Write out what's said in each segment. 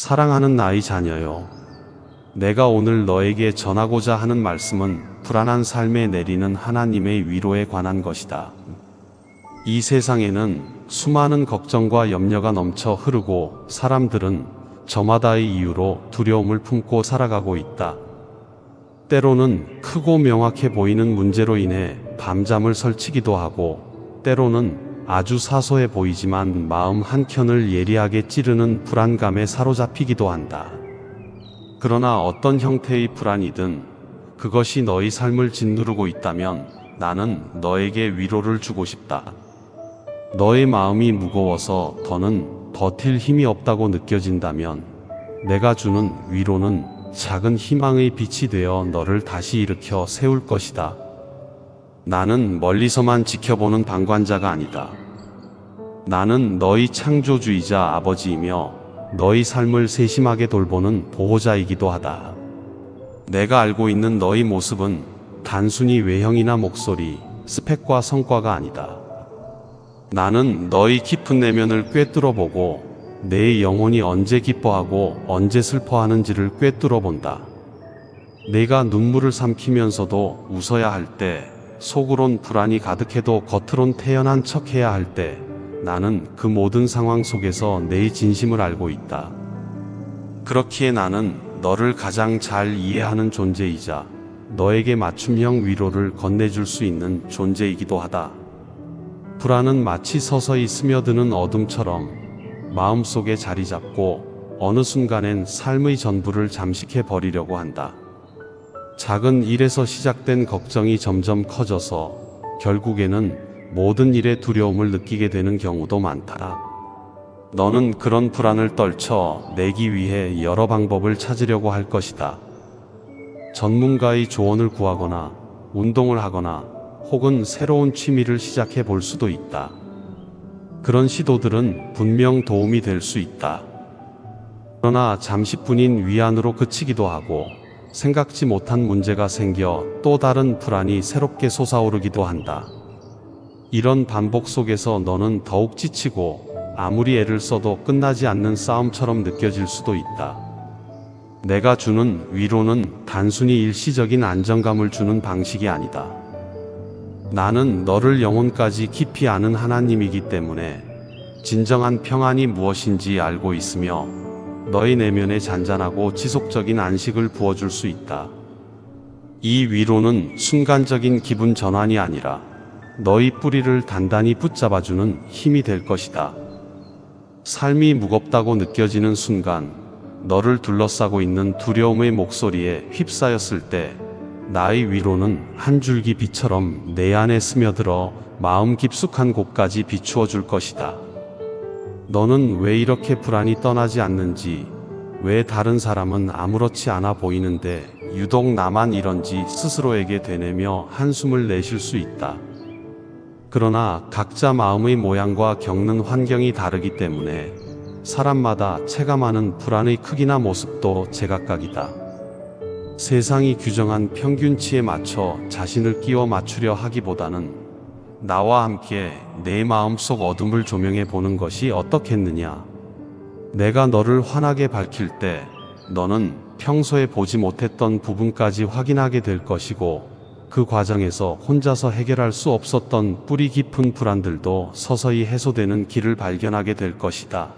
사랑하는 나의 자녀여, 내가 오늘 너에게 전하고자 하는 말씀은 불안한 삶에 내리는 하나님의 위로에 관한 것이다. 이 세상에는 수많은 걱정과 염려가 넘쳐 흐르고 사람들은 저마다의 이유로 두려움을 품고 살아가고 있다. 때로는 크고 명확해 보이는 문제로 인해 밤잠을 설치기도 하고, 때로는 아주 사소해 보이지만 마음 한켠을 예리하게 찌르는 불안감에 사로잡히기도 한다. 그러나 어떤 형태의 불안이든 그것이 너의 삶을 짓누르고 있다면 나는 너에게 위로를 주고 싶다. 너의 마음이 무거워서 더는 버틸 힘이 없다고 느껴진다면 내가 주는 위로는 작은 희망의 빛이 되어 너를 다시 일으켜 세울 것이다. 나는 멀리서만 지켜보는 방관자가 아니다. 나는 너의 창조주이자 아버지이며 너의 삶을 세심하게 돌보는 보호자이기도 하다. 내가 알고 있는 너의 모습은 단순히 외형이나 목소리, 스펙과 성과가 아니다. 나는 너의 깊은 내면을 꿰뚫어 보고 내 영혼이 언제 기뻐하고 언제 슬퍼하는지를 꿰뚫어 본다. 내가 눈물을 삼키면서도 웃어야 할 때, 속으론 불안이 가득해도 겉으론 태연한 척해야 할 때, 나는 그 모든 상황 속에서 내 진심을 알고 있다. 그렇기에 나는 너를 가장 잘 이해하는 존재이자 너에게 맞춤형 위로를 건네줄 수 있는 존재이기도 하다. 불안은 마치 서서히 스며드는 어둠처럼 마음속에 자리 잡고 어느 순간엔 삶의 전부를 잠식해 버리려고 한다. 작은 일에서 시작된 걱정이 점점 커져서 결국에는 모든 일에 두려움을 느끼게 되는 경우도 많다. 너는 그런 불안을 떨쳐 내기 위해 여러 방법을 찾으려고 할 것이다. 전문가의 조언을 구하거나 운동을 하거나 혹은 새로운 취미를 시작해 볼 수도 있다. 그런 시도들은 분명 도움이 될 수 있다. 그러나 잠시뿐인 위안으로 그치기도 하고 생각지 못한 문제가 생겨 또 다른 불안이 새롭게 솟아오르기도 한다. 이런 반복 속에서 너는 더욱 지치고 아무리 애를 써도 끝나지 않는 싸움처럼 느껴질 수도 있다. 내가 주는 위로는 단순히 일시적인 안정감을 주는 방식이 아니다. 나는 너를 영혼까지 깊이 아는 하나님이기 때문에 진정한 평안이 무엇인지 알고 있으며 너의 내면에 잔잔하고 지속적인 안식을 부어줄 수 있다. 이 위로는 순간적인 기분 전환이 아니라 너의 뿌리를 단단히 붙잡아주는 힘이 될 것이다. 삶이 무겁다고 느껴지는 순간, 너를 둘러싸고 있는 두려움의 목소리에 휩싸였을 때 나의 위로는 한 줄기 빛처럼 내 안에 스며들어 마음 깊숙한 곳까지 비추어 줄 것이다. 너는 왜 이렇게 불안이 떠나지 않는지, 왜 다른 사람은 아무렇지 않아 보이는데 유독 나만 이런지 스스로에게 되뇌며 한숨을 내쉴 수 있다. 그러나 각자 마음의 모양과 겪는 환경이 다르기 때문에 사람마다 체감하는 불안의 크기나 모습도 제각각이다. 세상이 규정한 평균치에 맞춰 자신을 끼워 맞추려 하기보다는 나와 함께 내 마음속 어둠을 조명해 보는 것이 어떻겠느냐. 내가 너를 환하게 밝힐 때 너는 평소에 보지 못했던 부분까지 확인하게 될 것이고, 그 과정에서 혼자서 해결할 수 없었던 뿌리 깊은 불안들도 서서히 해소되는 길을 발견하게 될 것이다.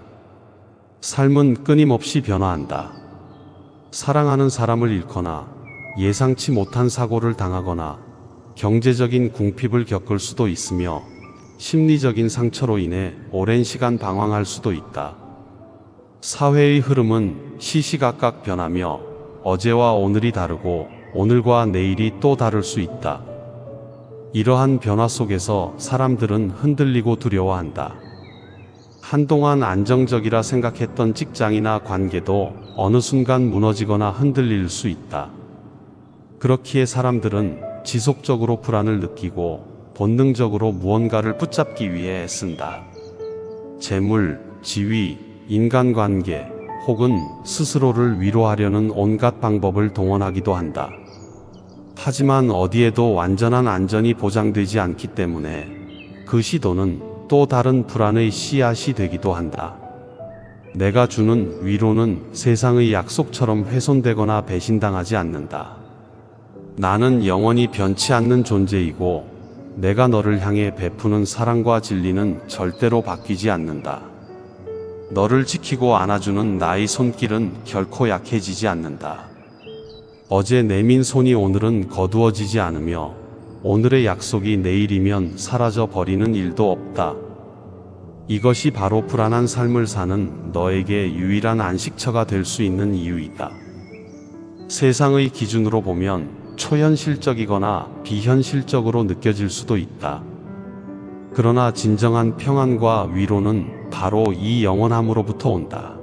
삶은 끊임없이 변화한다. 사랑하는 사람을 잃거나 예상치 못한 사고를 당하거나 경제적인 궁핍을 겪을 수도 있으며 심리적인 상처로 인해 오랜 시간 방황할 수도 있다. 사회의 흐름은 시시각각 변하며 어제와 오늘이 다르고 오늘과 내일이 또 다를 수 있다. 이러한 변화 속에서 사람들은 흔들리고 두려워한다. 한동안 안정적이라 생각했던 직장이나 관계도 어느 순간 무너지거나 흔들릴 수 있다. 그렇기에 사람들은 지속적으로 불안을 느끼고 본능적으로 무언가를 붙잡기 위해 애쓴다. 재물, 지위, 인간관계, 혹은 스스로를 위로하려는 온갖 방법을 동원하기도 한다. 하지만 어디에도 완전한 안전이 보장되지 않기 때문에 그 시도는 또 다른 불안의 씨앗이 되기도 한다. 내가 주는 위로는 세상의 약속처럼 훼손되거나 배신당하지 않는다. 나는 영원히 변치 않는 존재이고 내가 너를 향해 베푸는 사랑과 진리는 절대로 바뀌지 않는다. 너를 지키고 안아주는 나의 손길은 결코 약해지지 않는다. 어제 내민 손이 오늘은 거두어지지 않으며 오늘의 약속이 내일이면 사라져 버리는 일도 없다. 이것이 바로 불안한 삶을 사는 너에게 유일한 안식처가 될 수 있는 이유이다. 세상의 기준으로 보면 초현실적이거나 비현실적으로 느껴질 수도 있다. 그러나 진정한 평안과 위로는 바로 이 영원함으로부터 온다.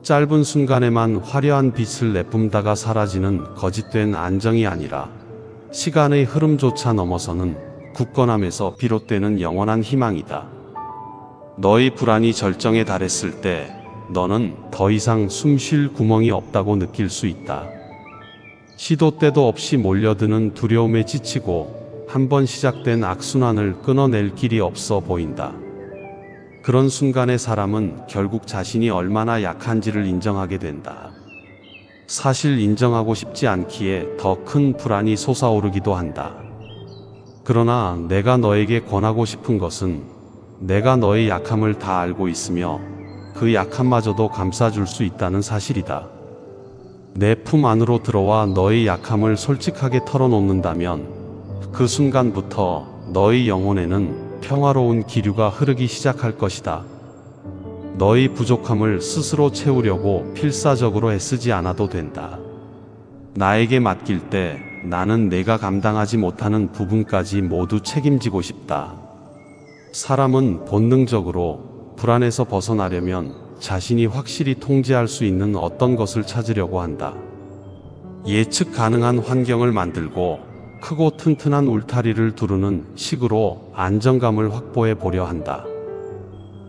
짧은 순간에만 화려한 빛을 내뿜다가 사라지는 거짓된 안정이 아니라 시간의 흐름조차 넘어서는 굳건함에서 비롯되는 영원한 희망이다. 너의 불안이 절정에 달했을 때 너는 더 이상 숨 쉴 구멍이 없다고 느낄 수 있다. 시도 때도 없이 몰려드는 두려움에 지치고 한번 시작된 악순환을 끊어낼 길이 없어 보인다. 그런 순간에 사람은 결국 자신이 얼마나 약한지를 인정하게 된다. 사실 인정하고 싶지 않기에 더 큰 불안이 솟아오르기도 한다. 그러나 내가 너에게 권하고 싶은 것은 내가 너의 약함을 다 알고 있으며 그 약함마저도 감싸줄 수 있다는 사실이다. 내 품 안으로 들어와 너의 약함을 솔직하게 털어놓는다면 그 순간부터 너의 영혼에는 평화로운 기류가 흐르기 시작할 것이다. 너의 부족함을 스스로 채우려고 필사적으로 애쓰지 않아도 된다. 나에게 맡길 때 나는 내가 감당하지 못하는 부분까지 모두 책임지고 싶다. 사람은 본능적으로 불안에서 벗어나려면 자신이 확실히 통제할 수 있는 어떤 것을 찾으려고 한다. 예측 가능한 환경을 만들고 크고 튼튼한 울타리를 두르는 식으로 안정감을 확보해 보려 한다.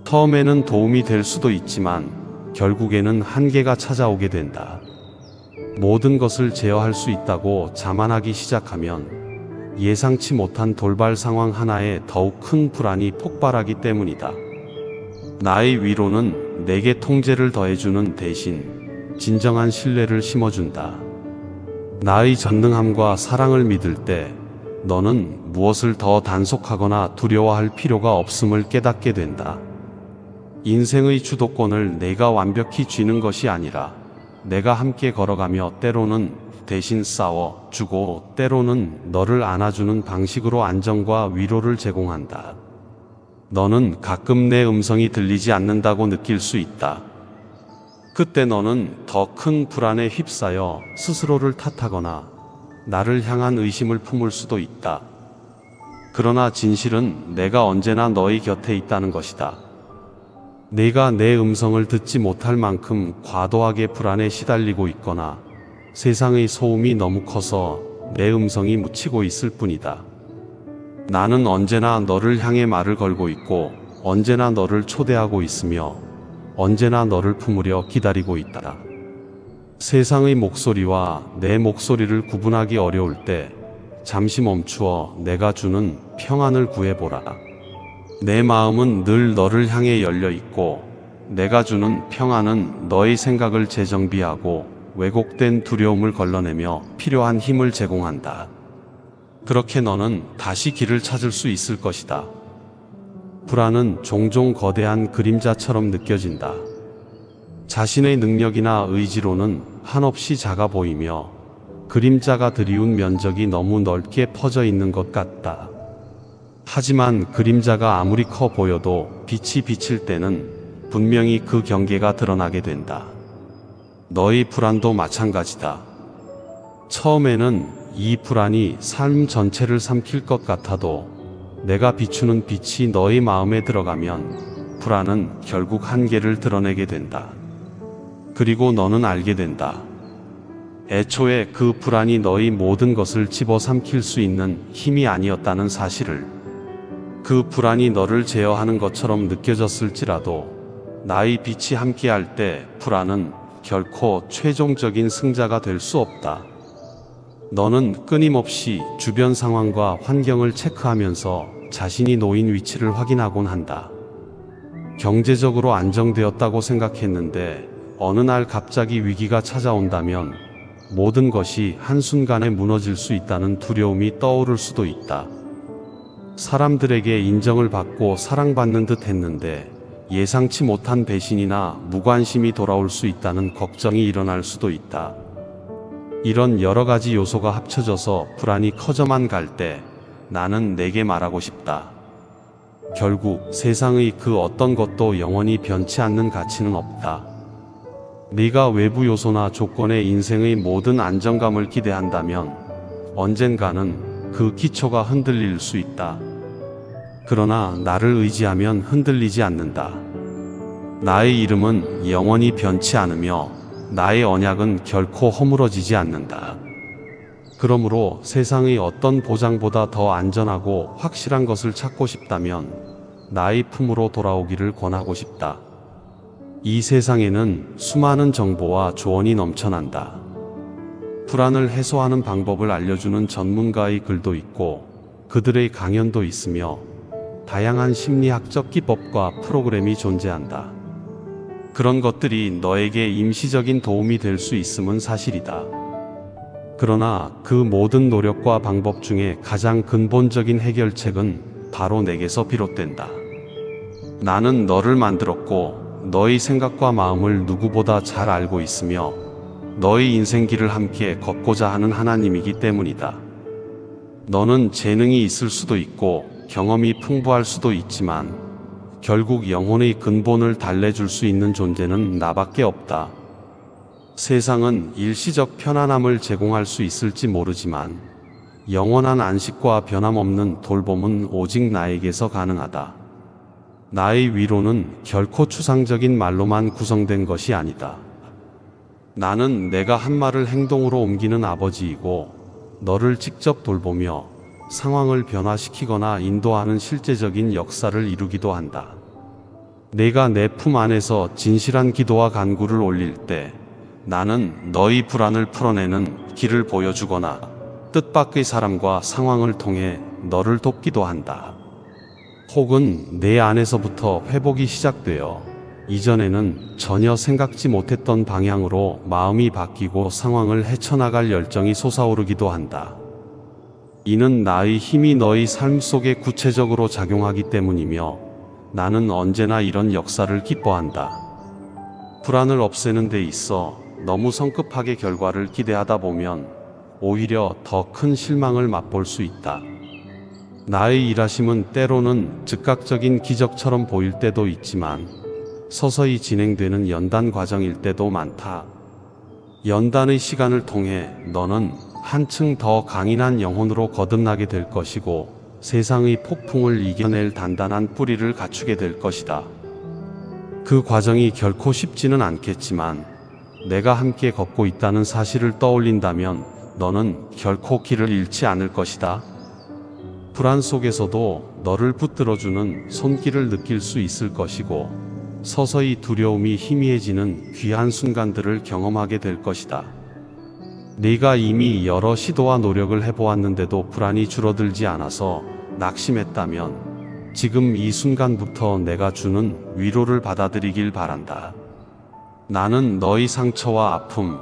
처음에는 도움이 될 수도 있지만 결국에는 한계가 찾아오게 된다. 모든 것을 제어할 수 있다고 자만하기 시작하면 예상치 못한 돌발 상황 하나에 더욱 큰 불안이 폭발하기 때문이다. 나의 위로는 내게 통제를 더해주는 대신 진정한 신뢰를 심어준다. 나의 전능함과 사랑을 믿을 때 너는 무엇을 더 단속하거나 두려워할 필요가 없음을 깨닫게 된다. 인생의 주도권을 내가 완벽히 쥐는 것이 아니라 내가 함께 걸어가며 때로는 대신 싸워주고 때로는 너를 안아주는 방식으로 안정과 위로를 제공한다. 너는 가끔 내 음성이 들리지 않는다고 느낄 수 있다. 그때 너는 더 큰 불안에 휩싸여 스스로를 탓하거나 나를 향한 의심을 품을 수도 있다. 그러나 진실은 내가 언제나 너의 곁에 있다는 것이다. 내가 내 음성을 듣지 못할 만큼 과도하게 불안에 시달리고 있거나 세상의 소음이 너무 커서 내 음성이 묻히고 있을 뿐이다. 나는 언제나 너를 향해 말을 걸고 있고 언제나 너를 초대하고 있으며 언제나 너를 품으려 기다리고 있다. 세상의 목소리와 내 목소리를 구분하기 어려울 때 잠시 멈추어 내가 주는 평안을 구해보라. 내 마음은 늘 너를 향해 열려 있고 내가 주는 평안은 너의 생각을 재정비하고 왜곡된 두려움을 걸러내며 필요한 힘을 제공한다. 그렇게 너는 다시 길을 찾을 수 있을 것이다. 불안은 종종 거대한 그림자처럼 느껴진다. 자신의 능력이나 의지로는 한없이 작아 보이며 그림자가 드리운 면적이 너무 넓게 퍼져 있는 것 같다. 하지만 그림자가 아무리 커 보여도 빛이 비칠 때는 분명히 그 경계가 드러나게 된다. 너의 불안도 마찬가지다. 처음에는 이 불안이 삶 전체를 삼킬 것 같아도 내가 비추는 빛이 너의 마음에 들어가면 불안은 결국 한계를 드러내게 된다. 그리고 너는 알게 된다. 애초에 그 불안이 너의 모든 것을 집어삼킬 수 있는 힘이 아니었다는 사실을. 그 불안이 너를 제어하는 것처럼 느껴졌을지라도 나의 빛이 함께할 때 불안은 결코 최종적인 승자가 될 수 없다. 너는 끊임없이 주변 상황과 환경을 체크하면서 자신이 놓인 위치를 확인하곤 한다. 경제적으로 안정되었다고 생각했는데 어느 날 갑자기 위기가 찾아온다면 모든 것이 한순간에 무너질 수 있다는 두려움이 떠오를 수도 있다. 사람들에게 인정을 받고 사랑받는 듯 했는데 예상치 못한 배신이나 무관심이 돌아올 수 있다는 걱정이 일어날 수도 있다. 이런 여러 가지 요소가 합쳐져서 불안이 커져만 갈 때 나는 내게 말하고 싶다. 결국 세상의 그 어떤 것도 영원히 변치 않는 가치는 없다. 네가 외부 요소나 조건에 인생의 모든 안정감을 기대한다면 언젠가는 그 기초가 흔들릴 수 있다. 그러나 나를 의지하면 흔들리지 않는다. 나의 이름은 영원히 변치 않으며 나의 언약은 결코 허물어지지 않는다. 그러므로 세상의 어떤 보장보다 더 안전하고 확실한 것을 찾고 싶다면 나의 품으로 돌아오기를 권하고 싶다. 이 세상에는 수많은 정보와 조언이 넘쳐난다. 불안을 해소하는 방법을 알려주는 전문가의 글도 있고 그들의 강연도 있으며 다양한 심리학적 기법과 프로그램이 존재한다. 그런 것들이 너에게 임시적인 도움이 될 수 있음은 사실이다. 그러나 그 모든 노력과 방법 중에 가장 근본적인 해결책은 바로 내게서 비롯된다. 나는 너를 만들었고 너의 생각과 마음을 누구보다 잘 알고 있으며 너의 인생길을 함께 걷고자 하는 하나님이기 때문이다. 너는 재능이 있을 수도 있고 경험이 풍부할 수도 있지만 결국 영혼의 근본을 달래줄 수 있는 존재는 나밖에 없다. 세상은 일시적 편안함을 제공할 수 있을지 모르지만 영원한 안식과 변함없는 돌봄은 오직 나에게서 가능하다. 나의 위로는 결코 추상적인 말로만 구성된 것이 아니다. 나는 내가 한 말을 행동으로 옮기는 아버지이고 너를 직접 돌보며 상황을 변화시키거나 인도하는 실제적인 역사를 이루기도 한다. 내가 내 품 안에서 진실한 기도와 간구를 올릴 때 나는 너의 불안을 풀어내는 길을 보여주거나 뜻밖의 사람과 상황을 통해 너를 돕기도 한다. 혹은 내 안에서부터 회복이 시작되어 이전에는 전혀 생각지 못했던 방향으로 마음이 바뀌고 상황을 헤쳐나갈 열정이 솟아오르기도 한다. 이는 나의 힘이 너의 삶 속에 구체적으로 작용하기 때문이며 나는 언제나 이런 역사를 기뻐한다. 불안을 없애는 데 있어 너무 성급하게 결과를 기대하다 보면 오히려 더 큰 실망을 맛볼 수 있다. 나의 일하심은 때로는 즉각적인 기적처럼 보일 때도 있지만 서서히 진행되는 연단 과정일 때도 많다. 연단의 시간을 통해 너는 한층 더 강인한 영혼으로 거듭나게 될 것이고 세상의 폭풍을 이겨낼 단단한 뿌리를 갖추게 될 것이다. 그 과정이 결코 쉽지는 않겠지만 내가 함께 걷고 있다는 사실을 떠올린다면 너는 결코 길을 잃지 않을 것이다. 불안 속에서도 너를 붙들어주는 손길을 느낄 수 있을 것이고 서서히 두려움이 희미해지는 귀한 순간들을 경험하게 될 것이다. 네가 이미 여러 시도와 노력을 해보았는데도 불안이 줄어들지 않아서 낙심했다면 지금 이 순간부터 내가 주는 위로를 받아들이길 바란다. 나는 너의 상처와 아픔,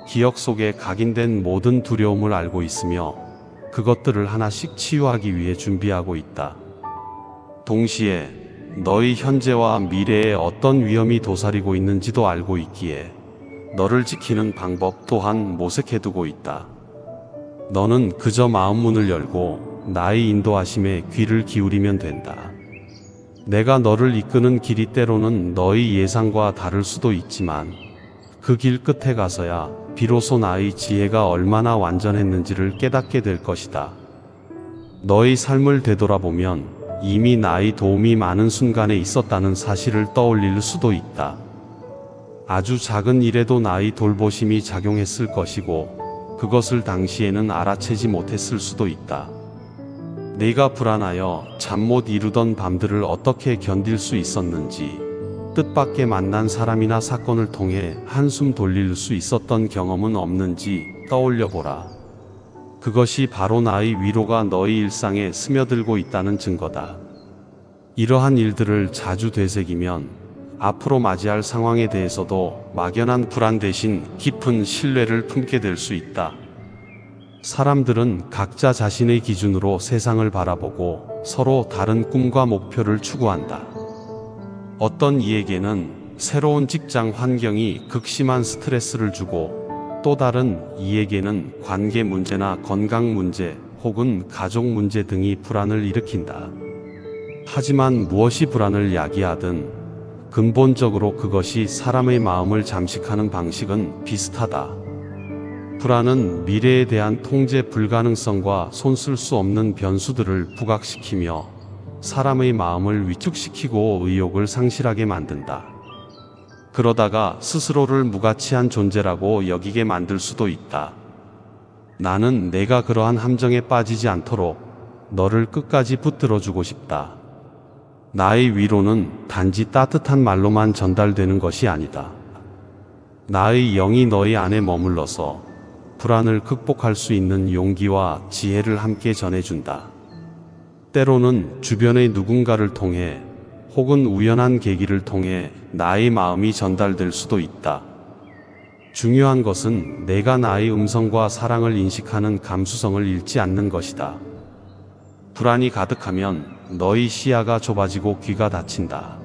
기억 속에 각인된 모든 두려움을 알고 있으며 그것들을 하나씩 치유하기 위해 준비하고 있다. 동시에 너의 현재와 미래에 어떤 위험이 도사리고 있는지도 알고 있기에 너를 지키는 방법 또한 모색해두고 있다. 너는 그저 마음 문을 열고 나의 인도하심에 귀를 기울이면 된다. 내가 너를 이끄는 길이 때로는 너의 예상과 다를 수도 있지만 그 길 끝에 가서야 비로소 나의 지혜가 얼마나 완전했는지를 깨닫게 될 것이다. 너의 삶을 되돌아보면 이미 나의 도움이 많은 순간에 있었다는 사실을 떠올릴 수도 있다. 아주 작은 일에도 나의 돌보심이 작용했을 것이고 그것을 당시에는 알아채지 못했을 수도 있다. 네가 불안하여 잠 못 이루던 밤들을 어떻게 견딜 수 있었는지, 뜻밖의 만난 사람이나 사건을 통해 한숨 돌릴 수 있었던 경험은 없는지 떠올려보라. 그것이 바로 나의 위로가 너의 일상에 스며들고 있다는 증거다. 이러한 일들을 자주 되새기면 앞으로 맞이할 상황에 대해서도 막연한 불안 대신 깊은 신뢰를 품게 될 수 있다. 사람들은 각자 자신의 기준으로 세상을 바라보고 서로 다른 꿈과 목표를 추구한다. 어떤 이에게는 새로운 직장 환경이 극심한 스트레스를 주고 또 다른 이에게는 관계 문제나 건강 문제 혹은 가족 문제 등이 불안을 일으킨다. 하지만 무엇이 불안을 야기하든 근본적으로 그것이 사람의 마음을 잠식하는 방식은 비슷하다. 불안은 미래에 대한 통제 불가능성과 손쓸 수 없는 변수들을 부각시키며 사람의 마음을 위축시키고 의욕을 상실하게 만든다. 그러다가 스스로를 무가치한 존재라고 여기게 만들 수도 있다. 나는 내가 그러한 함정에 빠지지 않도록 너를 끝까지 붙들어주고 싶다. 나의 위로는 단지 따뜻한 말로만 전달되는 것이 아니다. 나의 영이 너의 안에 머물러서 불안을 극복할 수 있는 용기와 지혜를 함께 전해준다. 때로는 주변의 누군가를 통해 혹은 우연한 계기를 통해 나의 마음이 전달될 수도 있다. 중요한 것은 내가 나의 음성과 사랑을 인식하는 감수성을 잃지 않는 것이다. 불안이 가득하면 너의 시야가 좁아지고 귀가 닫힌다.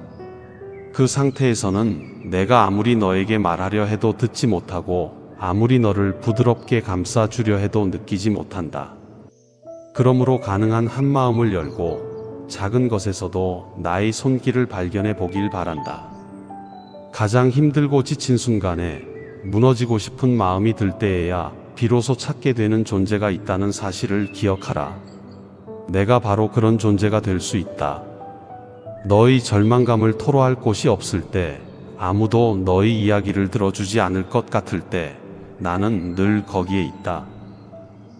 그 상태에서는 내가 아무리 너에게 말하려 해도 듣지 못하고 아무리 너를 부드럽게 감싸주려 해도 느끼지 못한다. 그러므로 가능한 한마음을 열고 작은 것에서도 나의 손길을 발견해 보길 바란다. 가장 힘들고 지친 순간에 무너지고 싶은 마음이 들 때에야 비로소 찾게 되는 존재가 있다는 사실을 기억하라. 내가 바로 그런 존재가 될 수 있다. 너의 절망감을 토로할 곳이 없을 때, 아무도 너의 이야기를 들어주지 않을 것 같을 때 나는 늘 거기에 있다.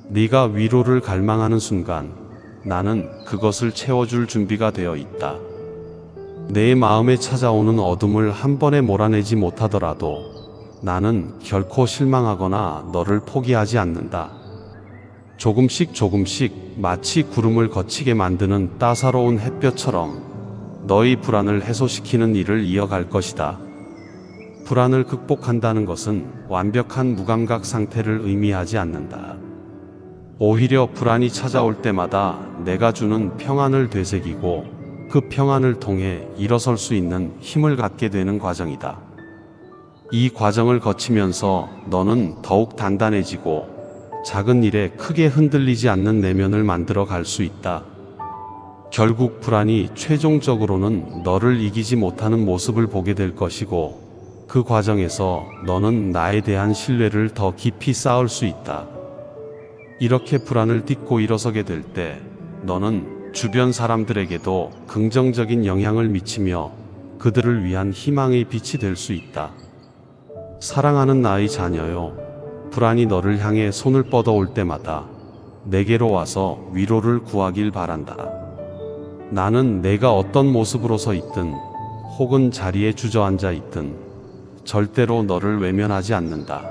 네가 위로를 갈망하는 순간 나는 그것을 채워줄 준비가 되어 있다. 내 마음에 찾아오는 어둠을 한 번에 몰아내지 못하더라도 나는 결코 실망하거나 너를 포기하지 않는다. 조금씩 마치 구름을 거치게 만드는 따사로운 햇볕처럼 너의 불안을 해소시키는 일을 이어갈 것이다. 불안을 극복한다는 것은 완벽한 무감각 상태를 의미하지 않는다. 오히려 불안이 찾아올 때마다 내가 주는 평안을 되새기고 그 평안을 통해 일어설 수 있는 힘을 갖게 되는 과정이다. 이 과정을 거치면서 너는 더욱 단단해지고 작은 일에 크게 흔들리지 않는 내면을 만들어 갈 수 있다. 결국 불안이 최종적으로는 너를 이기지 못하는 모습을 보게 될 것이고 그 과정에서 너는 나에 대한 신뢰를 더 깊이 쌓을 수 있다. 이렇게 불안을 딛고 일어서게 될 때 너는 주변 사람들에게도 긍정적인 영향을 미치며 그들을 위한 희망의 빛이 될 수 있다. 사랑하는 나의 자녀요, 불안이 너를 향해 손을 뻗어올 때마다 내게로 와서 위로를 구하길 바란다. 나는 내가 어떤 모습으로 서 있든 혹은 자리에 주저앉아 있든 절대로 너를 외면하지 않는다.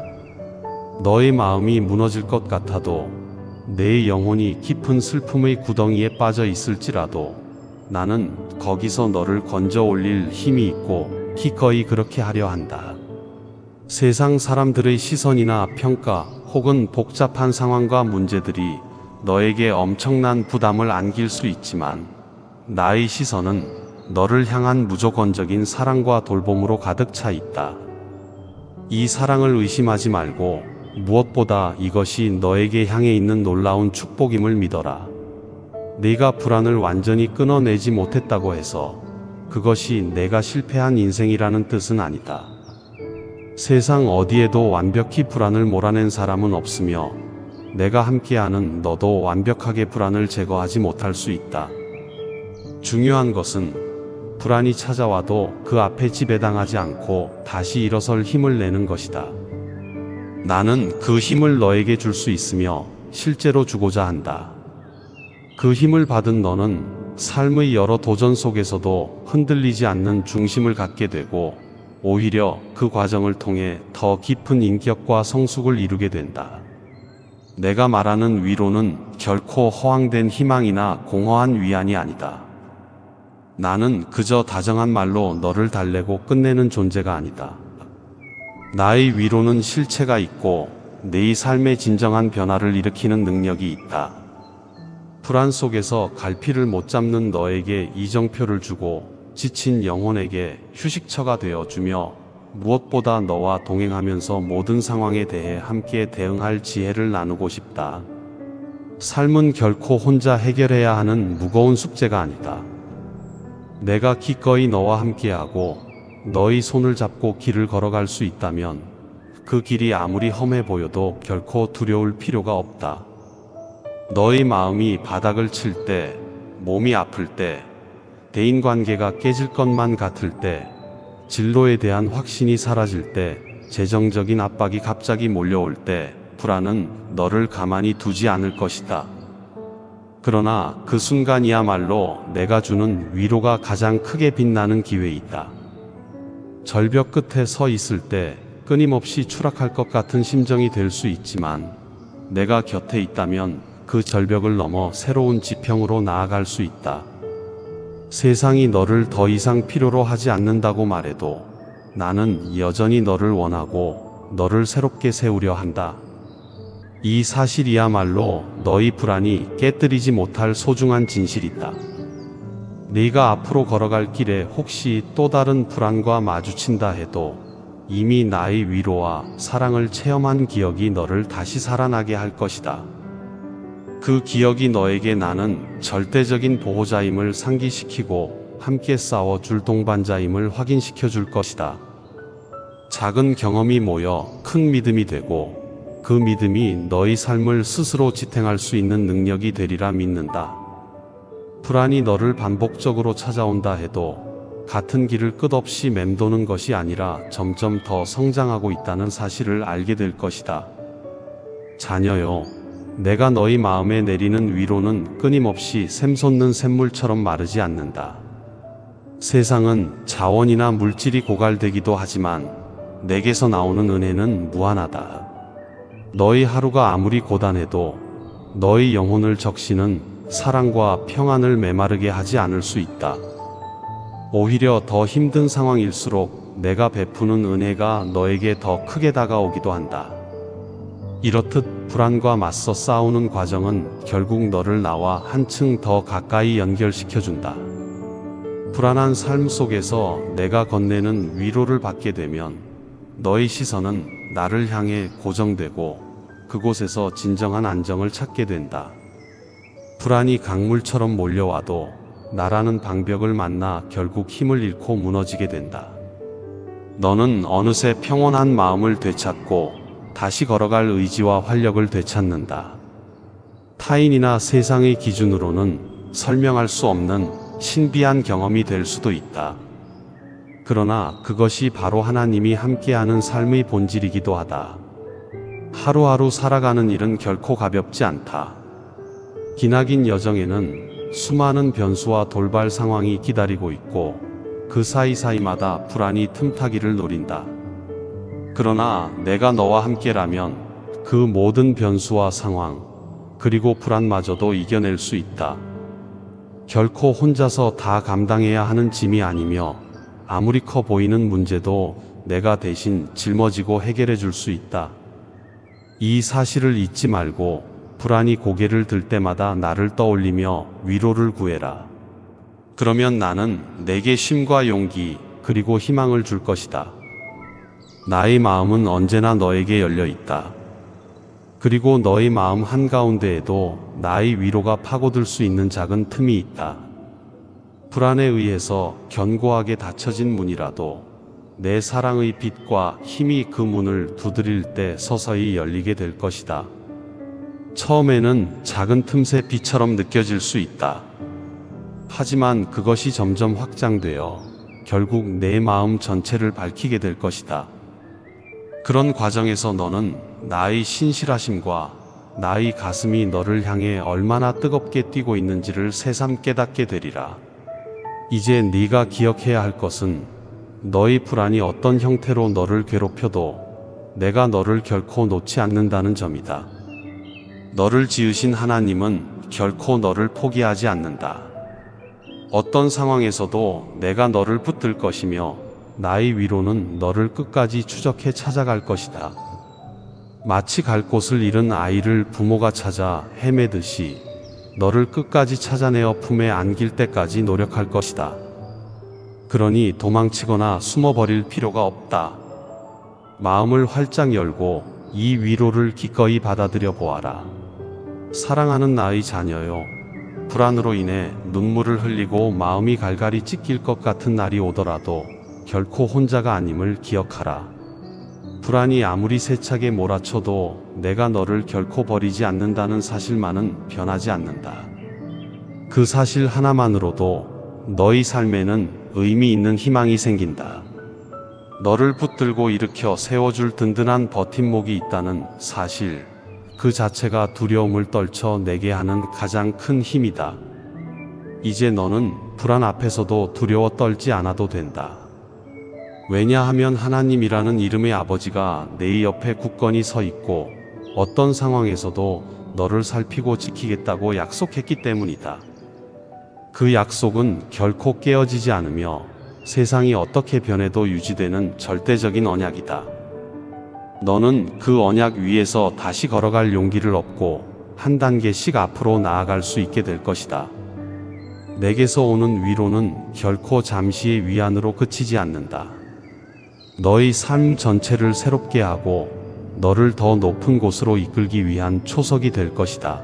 너의 마음이 무너질 것 같아도 내 영혼이 깊은 슬픔의 구덩이에 빠져 있을지라도 나는 거기서 너를 건져 올릴 힘이 있고 기꺼이 그렇게 하려 한다. 세상 사람들의 시선이나 평가 혹은 복잡한 상황과 문제들이 너에게 엄청난 부담을 안길 수 있지만 나의 시선은 너를 향한 무조건적인 사랑과 돌봄으로 가득 차 있다. 이 사랑을 의심하지 말고 무엇보다 이것이 너에게 향해 있는 놀라운 축복임을 믿어라. 네가 불안을 완전히 끊어내지 못했다고 해서 그것이 내가 실패한 인생이라는 뜻은 아니다. 세상 어디에도 완벽히 불안을 몰아낸 사람은 없으며 내가 함께하는 너도 완벽하게 불안을 제거하지 못할 수 있다. 중요한 것은 불안이 찾아와도 그 앞에 지배당하지 않고 다시 일어설 힘을 내는 것이다. 나는 그 힘을 너에게 줄 수 있으며 실제로 주고자 한다. 그 힘을 받은 너는 삶의 여러 도전 속에서도 흔들리지 않는 중심을 갖게 되고 오히려 그 과정을 통해 더 깊은 인격과 성숙을 이루게 된다. 내가 말하는 위로는 결코 허황된 희망이나 공허한 위안이 아니다. 나는 그저 다정한 말로 너를 달래고 끝내는 존재가 아니다. 나의 위로는 실체가 있고 네 삶의 진정한 변화를 일으키는 능력이 있다. 불안 속에서 갈피를 못 잡는 너에게 이정표를 주고 지친 영혼에게 휴식처가 되어주며 무엇보다 너와 동행하면서 모든 상황에 대해 함께 대응할 지혜를 나누고 싶다. 삶은 결코 혼자 해결해야 하는 무거운 숙제가 아니다. 내가 기꺼이 너와 함께하고 너의 손을 잡고 길을 걸어갈 수 있다면 그 길이 아무리 험해 보여도 결코 두려울 필요가 없다. 너의 마음이 바닥을 칠 때, 몸이 아플 때, 대인관계가 깨질 것만 같을 때, 진로에 대한 확신이 사라질 때, 재정적인 압박이 갑자기 몰려올 때, 불안은 너를 가만히 두지 않을 것이다. 그러나 그 순간이야말로 내가 주는 위로가 가장 크게 빛나는 기회이다. 절벽 끝에 서 있을 때 끊임없이 추락할 것 같은 심정이 될 수 있지만 내가 곁에 있다면 그 절벽을 넘어 새로운 지평으로 나아갈 수 있다. 세상이 너를 더 이상 필요로 하지 않는다고 말해도 나는 여전히 너를 원하고 너를 새롭게 세우려 한다. 이 사실이야말로 너희 불안이 깨뜨리지 못할 소중한 진실이다. 네가 앞으로 걸어갈 길에 혹시 또 다른 불안과 마주친다 해도 이미 나의 위로와 사랑을 체험한 기억이 너를 다시 살아나게 할 것이다. 그 기억이 너에게 나는 절대적인 보호자임을 상기시키고 함께 싸워줄 동반자임을 확인시켜 줄 것이다. 작은 경험이 모여 큰 믿음이 되고 그 믿음이 너의 삶을 스스로 지탱할 수 있는 능력이 되리라 믿는다. 불안이 너를 반복적으로 찾아온다 해도 같은 길을 끝없이 맴도는 것이 아니라 점점 더 성장하고 있다는 사실을 알게 될 것이다. 자녀여, 내가 너희 마음에 내리는 위로는 끊임없이 샘솟는 샘물처럼 마르지 않는다. 세상은 자원이나 물질이 고갈되기도 하지만 내게서 나오는 은혜는 무한하다. 너희 하루가 아무리 고단해도 너희 영혼을 적시는 사랑과 평안을 메마르게 하지 않을 수 있다. 오히려 더 힘든 상황일수록 내가 베푸는 은혜가 너에게 더 크게 다가오기도 한다. 이렇듯 불안과 맞서 싸우는 과정은 결국 너를 나와 한층 더 가까이 연결시켜준다. 불안한 삶 속에서 내가 건네는 위로를 받게 되면 너의 시선은 나를 향해 고정되고 그곳에서 진정한 안정을 찾게 된다. 불안이 강물처럼 몰려와도 나라는 방벽을 만나 결국 힘을 잃고 무너지게 된다. 너는 어느새 평온한 마음을 되찾고 다시 걸어갈 의지와 활력을 되찾는다. 타인이나 세상의 기준으로는 설명할 수 없는 신비한 경험이 될 수도 있다. 그러나 그것이 바로 하나님이 함께하는 삶의 본질이기도 하다. 하루하루 살아가는 일은 결코 가볍지 않다. 기나긴 여정에는 수많은 변수와 돌발 상황이 기다리고 있고 그 사이사이마다 불안이 틈타기를 노린다. 그러나 내가 너와 함께라면 그 모든 변수와 상황, 그리고 불안마저도 이겨낼 수 있다. 결코 혼자서 다 감당해야 하는 짐이 아니며 아무리 커 보이는 문제도 내가 대신 짊어지고 해결해 줄 수 있다. 이 사실을 잊지 말고 불안이 고개를 들 때마다 나를 떠올리며 위로를 구해라. 그러면 나는 내게 쉼과 용기 그리고 희망을 줄 것이다. 나의 마음은 언제나 너에게 열려 있다. 그리고 너의 마음 한가운데에도 나의 위로가 파고들 수 있는 작은 틈이 있다. 불안에 의해서 견고하게 닫혀진 문이라도 내 사랑의 빛과 힘이 그 문을 두드릴 때 서서히 열리게 될 것이다. 처음에는 작은 틈새 빛처럼 느껴질 수 있다. 하지만 그것이 점점 확장되어 결국 내 마음 전체를 밝히게 될 것이다. 그런 과정에서 너는 나의 신실하심과 나의 가슴이 너를 향해 얼마나 뜨겁게 뛰고 있는지를 새삼 깨닫게 되리라. 이제 네가 기억해야 할 것은 너의 불안이 어떤 형태로 너를 괴롭혀도 내가 너를 결코 놓지 않는다는 점이다. 너를 지으신 하나님은 결코 너를 포기하지 않는다. 어떤 상황에서도 내가 너를 붙들 것이며 나의 위로는 너를 끝까지 추적해 찾아갈 것이다. 마치 갈 곳을 잃은 아이를 부모가 찾아 헤매듯이 너를 끝까지 찾아내어 품에 안길 때까지 노력할 것이다. 그러니 도망치거나 숨어버릴 필요가 없다. 마음을 활짝 열고 이 위로를 기꺼이 받아들여 보아라. 사랑하는 나의 자녀요. 불안으로 인해 눈물을 흘리고 마음이 갈갈이 찢길 것 같은 날이 오더라도 결코 혼자가 아님을 기억하라. 불안이 아무리 세차게 몰아쳐도 내가 너를 결코 버리지 않는다는 사실만은 변하지 않는다. 그 사실 하나만으로도 너의 삶에는 의미 있는 희망이 생긴다. 너를 붙들고 일으켜 세워줄 든든한 버팀목이 있다는 사실, 그 자체가 두려움을 떨쳐 내게 하는 가장 큰 힘이다. 이제 너는 불안 앞에서도 두려워 떨지 않아도 된다. 왜냐하면 하나님이라는 이름의 아버지가 내 옆에 굳건히 서 있고 어떤 상황에서도 너를 살피고 지키겠다고 약속했기 때문이다. 그 약속은 결코 깨어지지 않으며 세상이 어떻게 변해도 유지되는 절대적인 언약이다. 너는 그 언약 위에서 다시 걸어갈 용기를 얻고 한 단계씩 앞으로 나아갈 수 있게 될 것이다. 내게서 오는 위로는 결코 잠시의 위안으로 그치지 않는다. 너의 삶 전체를 새롭게 하고 너를 더 높은 곳으로 이끌기 위한 초석이 될 것이다.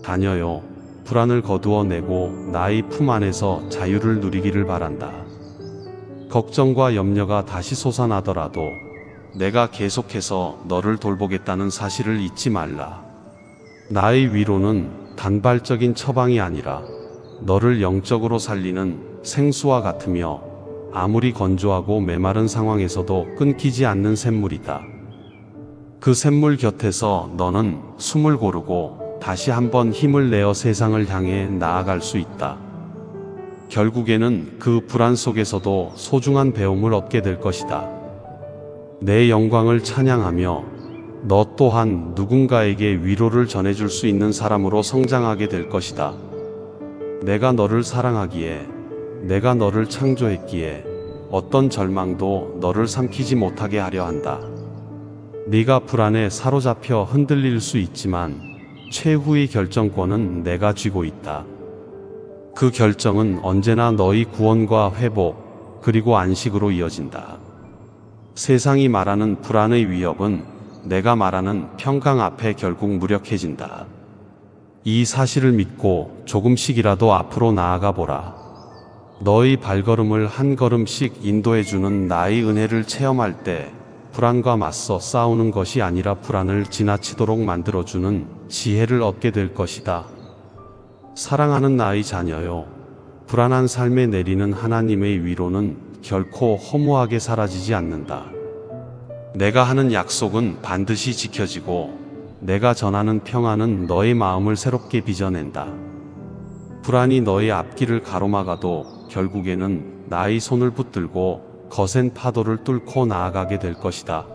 자녀요, 불안을 거두어내고 나의 품 안에서 자유를 누리기를 바란다. 걱정과 염려가 다시 솟아나더라도 내가 계속해서 너를 돌보겠다는 사실을 잊지 말라. 나의 위로는 단발적인 처방이 아니라 너를 영적으로 살리는 생수와 같으며 아무리 건조하고 메마른 상황에서도 끊기지 않는 샘물이다. 그 샘물 곁에서 너는 숨을 고르고 다시 한번 힘을 내어 세상을 향해 나아갈 수 있다. 결국에는 그 불안 속에서도 소중한 배움을 얻게 될 것이다. 내 영광을 찬양하며 너 또한 누군가에게 위로를 전해줄 수 있는 사람으로 성장하게 될 것이다. 내가 너를 사랑하기에, 내가 너를 창조했기에 어떤 절망도 너를 삼키지 못하게 하려 한다. 네가 불안에 사로잡혀 흔들릴 수 있지만 최후의 결정권은 내가 쥐고 있다. 그 결정은 언제나 너의 구원과 회복, 그리고 안식으로 이어진다. 세상이 말하는 불안의 위협은 내가 말하는 평강 앞에 결국 무력해진다. 이 사실을 믿고 조금씩이라도 앞으로 나아가 보라. 너의 발걸음을 한 걸음씩 인도해주는 나의 은혜를 체험할 때 불안과 맞서 싸우는 것이 아니라 불안을 지나치도록 만들어주는 지혜를 얻게 될 것이다. 사랑하는 나의 자녀요, 불안한 삶에 내리는 하나님의 위로는 결코 허무하게 사라지지 않는다. 내가 하는 약속은 반드시 지켜지고 내가 전하는 평안은 너의 마음을 새롭게 빚어낸다. 불안이 너의 앞길을 가로막아도 결국에는 나의 손을 붙들고 거센 파도를 뚫고 나아가게 될 것이다.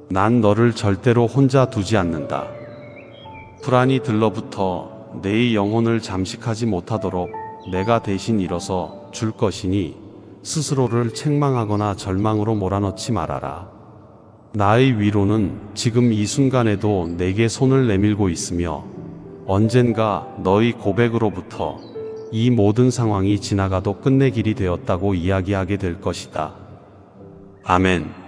난 너를 절대로 혼자 두지 않는다. 불안이 들러붙어 내 영혼을 잠식하지 못하도록 내가 대신 일어서 줄 것이니 스스로를 책망하거나 절망으로 몰아넣지 말아라. 나의 위로는 지금 이 순간에도 내게 손을 내밀고 있으며 언젠가 너의 고백으로부터 이 모든 상황이 지나가도 끝내 길이 되었다고 이야기하게 될 것이다. 아멘.